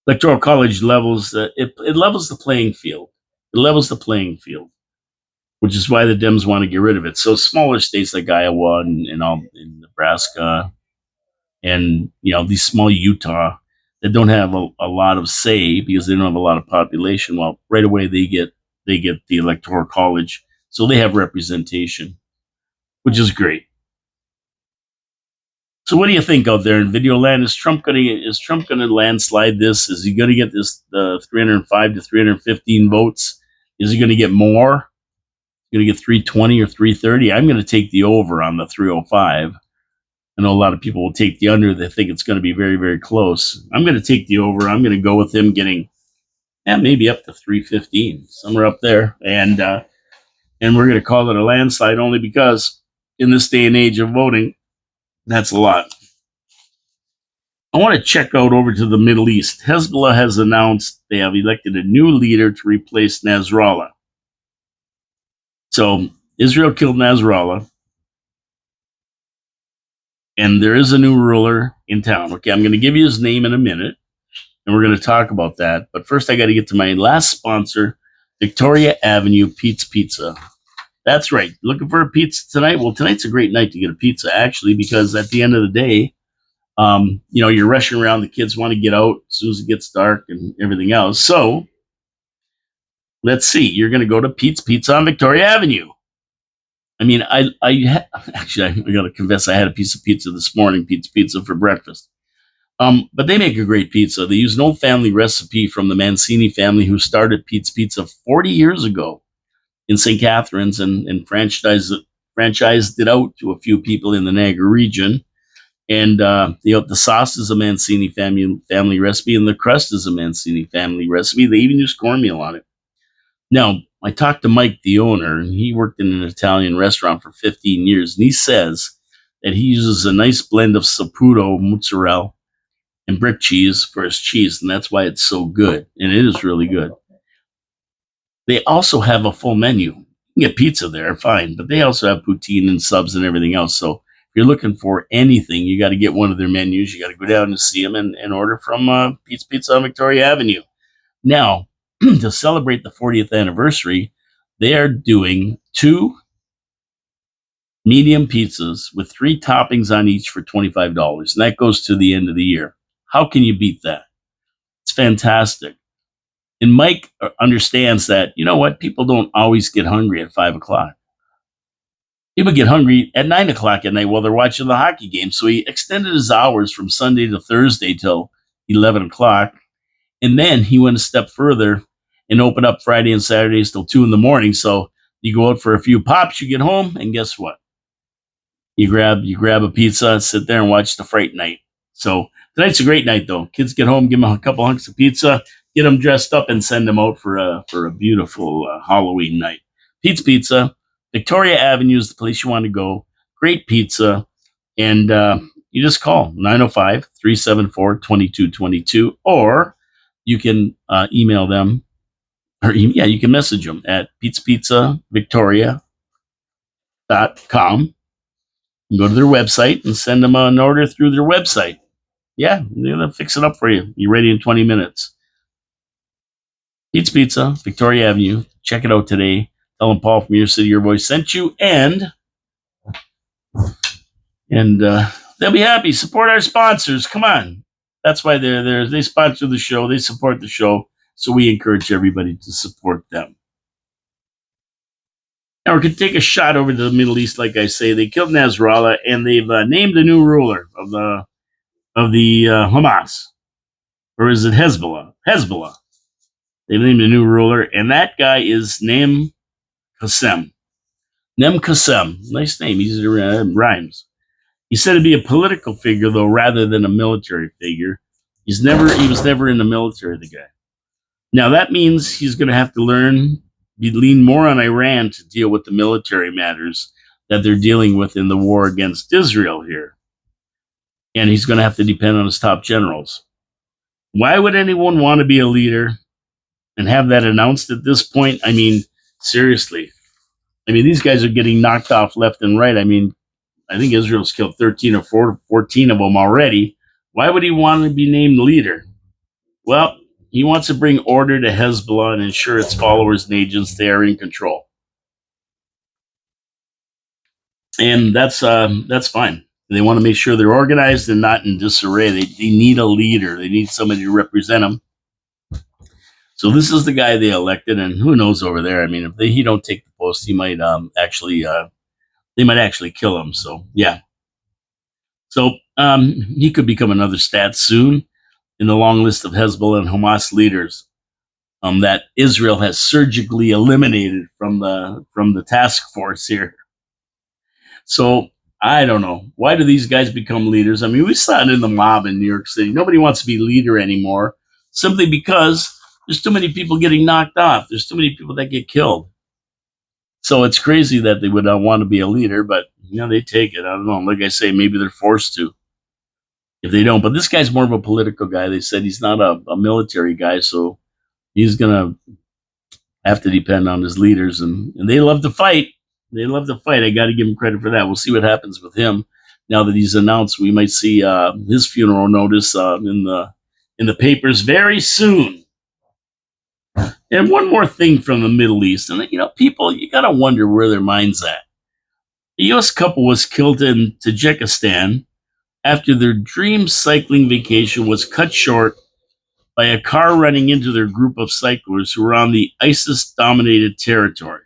Electoral College levels, it levels the playing field. It levels the playing field, which is why the Dems want to get rid of it. So smaller states like Iowa and in Nebraska and, these small Utah that don't have a lot of say because they don't have a lot of population, well, right away they get the Electoral College. So they have representation, which is great. So what do you think out there in video land? Is Trump gonna landslide this? Is he gonna get this 305 to 315 votes? Is he gonna get more? Gonna get 320 or 330? I'm gonna take the over on the 305. I know a lot of people will take the under. They think it's going to be very, very close. I'm going to take the over. I'm going to go with him getting maybe up to 315, somewhere up there. And we're going to call it a landslide only because in this day and age of voting, that's a lot. I want to check out over to the Middle East. Hezbollah has announced they have elected a new leader to replace Nasrallah. So Israel killed Nasrallah. And there is a new ruler in town. Okay, I'm going to give you his name in a minute, and we're going to talk about that. But first, I got to get to my last sponsor, Victoria Avenue Pete's Pizza. That's right. Looking for a pizza tonight? Well, tonight's a great night to get a pizza, actually, because at the end of the day, You're rushing around. The kids want to get out as soon as it gets dark and everything else. So let's see. You're going to go to Pete's Pizza on Victoria Avenue. I mean, actually, I got to confess, I had a piece of pizza this morning, Pete's Pizza for breakfast. But they make a great pizza. They use an old family recipe from the Mancini family, who started Pete's Pizza 40 years ago in St. Catharines and franchised it out to a few people in the Niagara region. And the sauce is a Mancini family recipe, and the crust is a Mancini family recipe. They even use cornmeal on it. Now, I talked to Mike, the owner, and he worked in an Italian restaurant for 15 years, and he says that he uses a nice blend of Saputo mozzarella and brick cheese for his cheese, and that's why it's so good, and it is really good. They also have a full menu. You can get pizza there, fine, but they also have poutine and subs and everything else. So if you're looking for anything, you got to get one of their menus. You got to go down and see them and order from Pete's Pizza on Victoria Avenue. Now, to celebrate the 40th anniversary, they are doing 2 medium pizzas with 3 toppings on each for $25, and that goes to the end of the year. How can you beat that? It's fantastic. And Mike understands that, you know what? People don't always get hungry at 5 o'clock. People get hungry at 9 o'clock at night while they're watching the hockey game. So he extended his hours from Sunday to Thursday till 11 o'clock. And then he went a step further and opened up Friday and Saturdays till 2 in the morning. So you go out for a few pops, you get home, and guess what? You grab a pizza, sit there and watch the Fright Night. So tonight's a great night, though. Kids get home, give them a couple hunks of pizza, get them dressed up, and send them out for a beautiful Halloween night. Pete's Pizza, Victoria Avenue is the place you want to go. Great pizza. And you just call 905-374-2222, or you can email them, or you can message them at pete'spizzavictoria.com. Go to their website and send them an order through their website. Yeah, they'll fix it up for you. You're ready in 20 minutes. Pete's Pizza, Victoria Avenue. Check it out today. Tell them Paul from Your City, Your Voice sent you, and they'll be happy. Support our sponsors. Come on. That's why they're there. They sponsor the show. They support the show. So we encourage everybody to support them. Now we're going to take a shot over to the Middle East. Like I say, they killed Nasrallah, and they've named a new ruler of the Hamas, or is it Hezbollah? Hezbollah. They've named a new ruler, and that guy is Nem Qassem. Nem Qassem, nice name. Easy to rhymes. He's said to be a political figure, though, rather than a military figure. He was never in the military, the guy. Now that means he's going to have to lean more on Iran to deal with the military matters that they're dealing with in the war against Israel here. And he's going to have to depend on his top generals. Why would anyone want to be a leader and have that announced at this point? I mean, seriously. I mean, these guys are getting knocked off left and right. I mean, I think Israel's killed 13 or 14 of them already. Why would he want to be named leader? Well, he wants to bring order to Hezbollah and ensure its followers and agents they are in control. And that's fine. They want to make sure they're organized and not in disarray. They need a leader. They need somebody to represent them. So this is the guy they elected, and who knows over there? I mean, if he don't take the post, he might they might actually kill him. So yeah. So he could become another stat soon in the long list of Hezbollah and Hamas leaders that Israel has surgically eliminated from the task force here. So I don't know. Why do these guys become leaders? I mean, we saw it in the mob in New York City. Nobody wants to be leader anymore, simply because there's too many people getting knocked off. There's too many people that get killed. So it's crazy that they would want to be a leader, but they take it. I don't know. Like I say, maybe they're forced to if they don't. But this guy's more of a political guy. They said he's not a military guy, so he's going to have to depend on his leaders. And they love to fight. They love to fight. I got to give him credit for that. We'll see what happens with him. Now that he's announced, we might see his funeral notice in the papers very soon. And one more thing from the Middle East. And, people, you got to wonder where their mind's at. A U.S. couple was killed in Tajikistan after their dream cycling vacation was cut short by a car running into their group of cyclers who were on the ISIS dominated territory.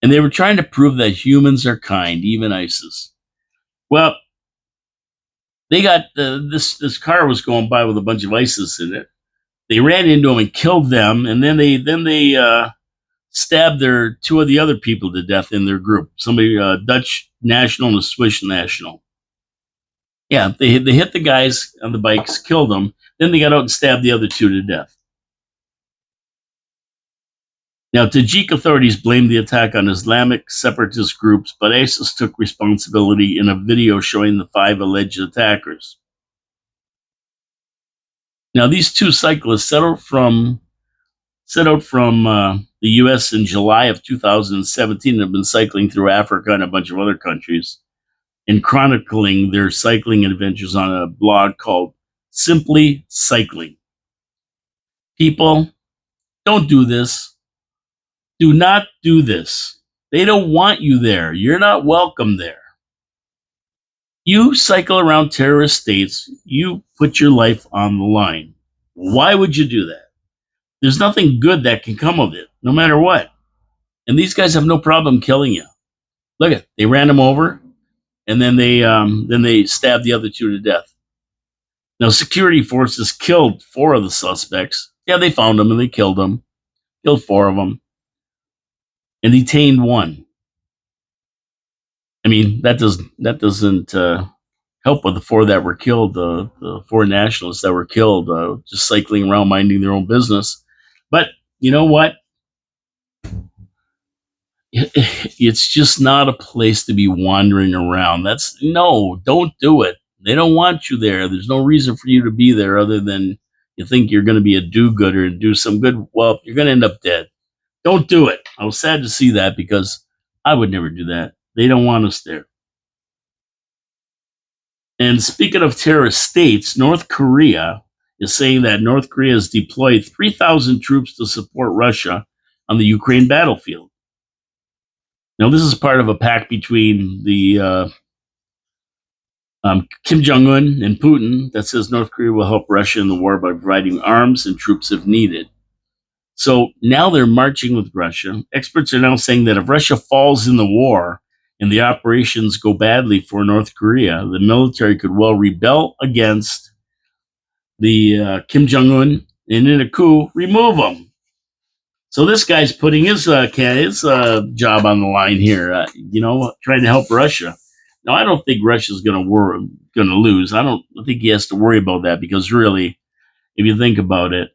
And they were trying to prove that humans are kind, even ISIS. Well, they got this car was going by with a bunch of ISIS in it. They ran into them and killed them, and then they stabbed their two of the other people to death in their group. Somebody, Dutch national and a Swiss national. Yeah, they hit the guys on the bikes, killed them. Then they got out and stabbed the other two to death. Now, Tajik authorities blamed the attack on Islamic separatist groups, but ISIS took responsibility in a video showing the 5 alleged attackers. Now, these two cyclists set out from the U.S. in July of 2017 and have been cycling through Africa and a bunch of other countries and chronicling their cycling adventures on a blog called Simply Cycling. People, don't do this. Do not do this. They don't want you there. You're not welcome there. You cycle around terrorist states, you put your life on the line. Why would you do that? There's nothing good that can come of it, no matter what. And these guys have no problem killing you. Look at, they ran them over, and then they stabbed the other two to death. Now, security forces killed 4 of the suspects. Yeah, they found them and they killed them, killed 4 of them, and detained 1. I mean, that doesn't help with the 4 that were killed, the 4 nationalists that were killed, just cycling around minding their own business. But you know what? It's just not a place to be wandering around. Don't do it. They don't want you there. There's no reason for you to be there other than you think you're going to be a do-gooder and do some good. Well, you're going to end up dead. Don't do it. I was sad to see that because I would never do that. They don't want us there. And speaking of terrorist states, North Korea is saying that North Korea has deployed 3,000 troops to support Russia on the Ukraine battlefield. Now, this is part of a pact between the Kim Jong Un and Putin that says North Korea will help Russia in the war by providing arms and troops if needed. So now they're marching with Russia. Experts are now saying that if Russia falls in the war and the operations go badly for North Korea, the military could well rebel against the Kim Jong Un and in a coup remove them. So this guy's putting his job on the line here, trying to help Russia. Now, I don't think Russia's going to lose. I don't think he has to worry about that because really, if you think about it,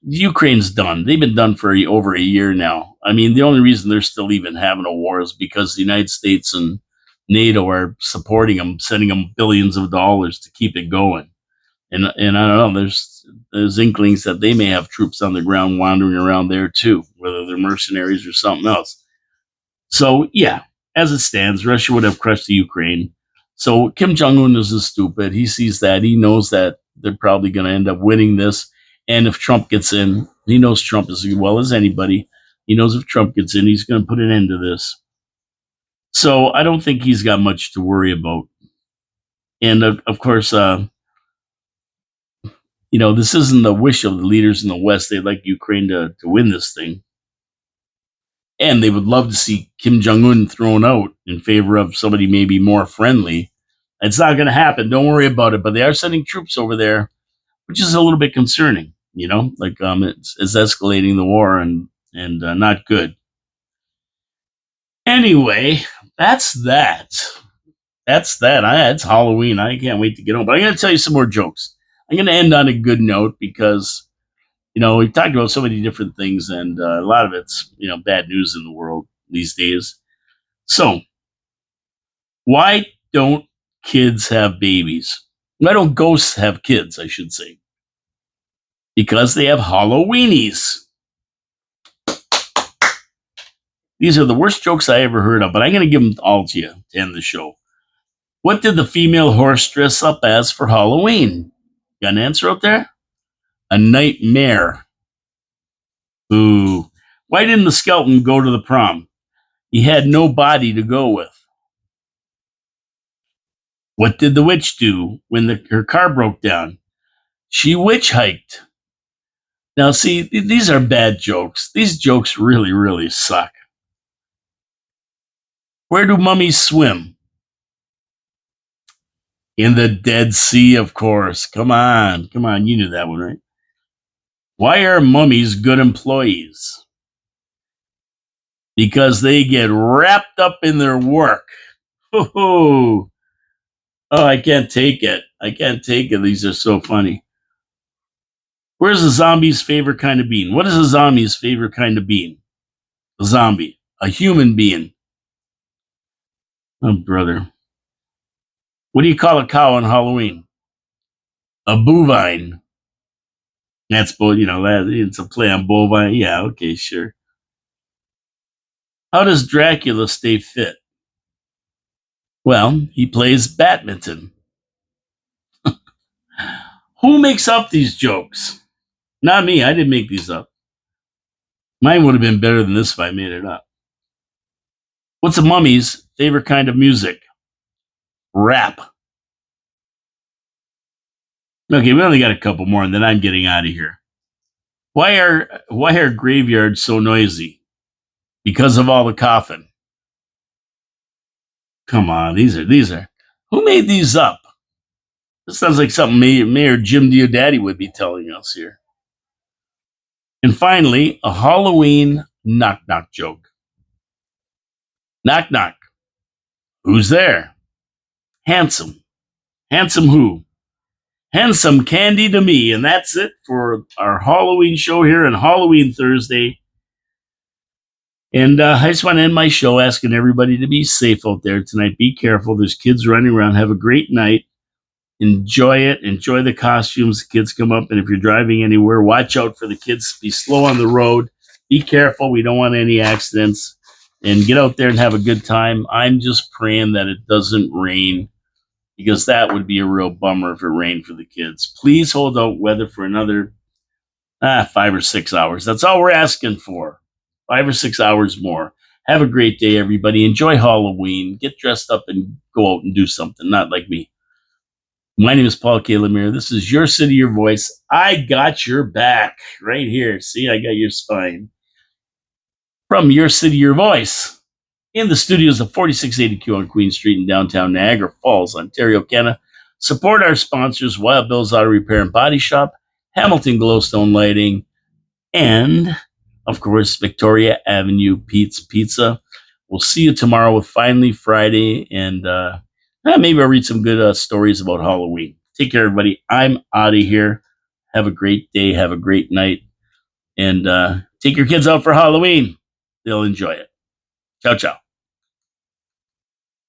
Ukraine's done. They've been done for over a year now. I mean, the only reason they're still even having a war is because the United States and NATO are supporting them, sending them billions of dollars to keep it going. And I don't know, there's inklings that they may have troops on the ground wandering around there too, whether they're mercenaries or something else. So yeah, as it stands, Russia would have crushed the Ukraine. So Kim Jong-un isn't stupid. He sees that. He knows that they're probably going to end up winning this. And if Trump gets in, he knows Trump as well as anybody. He knows if Trump gets in, he's going to put an end to this. So I don't think he's got much to worry about. And of course, this isn't the wish of the leaders in the West. They'd like Ukraine to win this thing. And they would love to see Kim Jong-un thrown out in favor of somebody maybe more friendly. It's not going to happen. Don't worry about it. But they are sending troops over there, which is a little bit concerning. It's escalating the war and not good. Anyway, that's that. That's that. It's Halloween. I can't wait to get home. But I'm going to tell you some more jokes. I'm going to end on a good note because, we've talked about so many different things and a lot of it's, bad news in the world these days. So, why don't kids have babies? Why don't ghosts have kids, I should say? Because they have Halloweenies. These are the worst jokes I ever heard of, but I'm going to give them all to you to end the show. What did the female horse dress up as for Halloween? Got an answer out there? A nightmare. Ooh. Why didn't the skeleton go to the prom? He had no body to go with. What did the witch do when her car broke down? She witch hiked. Now, see, these are bad jokes. These jokes really, really suck. Where do mummies swim? In the Dead Sea, of course. Come on. Come on. You knew that one, right? Why are mummies good employees? Because they get wrapped up in their work. Oh, I can't take it. I can't take it. These are so funny. Where's a zombie's favorite kind of bean? What is a zombie's favorite kind of bean? A zombie. A human being. Oh, brother. What do you call a cow on Halloween? A bovine. That's both, it's a play on bovine. Yeah, okay, sure. How does Dracula stay fit? Well, he plays badminton. Who makes up these jokes? Not me. I didn't make these up. Mine would have been better than this if I made it up. What's a mummy's favorite kind of music? Rap. Okay, we only got a couple more, and then I'm getting out of here. Why are graveyards so noisy? Because of all the coffin. Come on, these are. Who made these up? This sounds like something Mayor Jim Diodati would be telling us here. And finally, a Halloween knock knock joke. Knock knock. Who's there? Handsome. Handsome who? Handsome candy to me. And that's it for our Halloween show here on Halloween Thursday. And I just want to end my show asking everybody to be safe out there tonight. Be careful. There's kids running around. Have a great night. Enjoy it. Enjoy the costumes. The kids come up. And if you're driving anywhere, watch out for the kids. Be slow on the road. Be careful. We don't want any accidents. And get out there and have a good time. I'm just praying that it doesn't rain, because that would be a real bummer if it rained for the kids. Please hold out weather for another 5 or 6 hours. That's all we're asking for. 5 or 6 hours more. Have a great day, everybody. Enjoy Halloween. Get dressed up and go out and do something, not like me. My name is Paul K. Lemire. This is Your City, Your Voice. I got your back right here. See, I got your spine. From Your City, Your Voice, in the studios of 4680Q on Queen Street in downtown Niagara Falls, Ontario, Canada. Support our sponsors, Wild Bill's Auto Repair and Body Shop, Hamilton Glowstone Lighting, and, of course, Victoria Avenue Pete's Pizza. We'll see you tomorrow with Finally Friday, and maybe I'll read some good stories about Halloween. Take care, everybody. I'm out of here. Have a great day. Have a great night. And take your kids out for Halloween. They'll enjoy it. Ciao, ciao.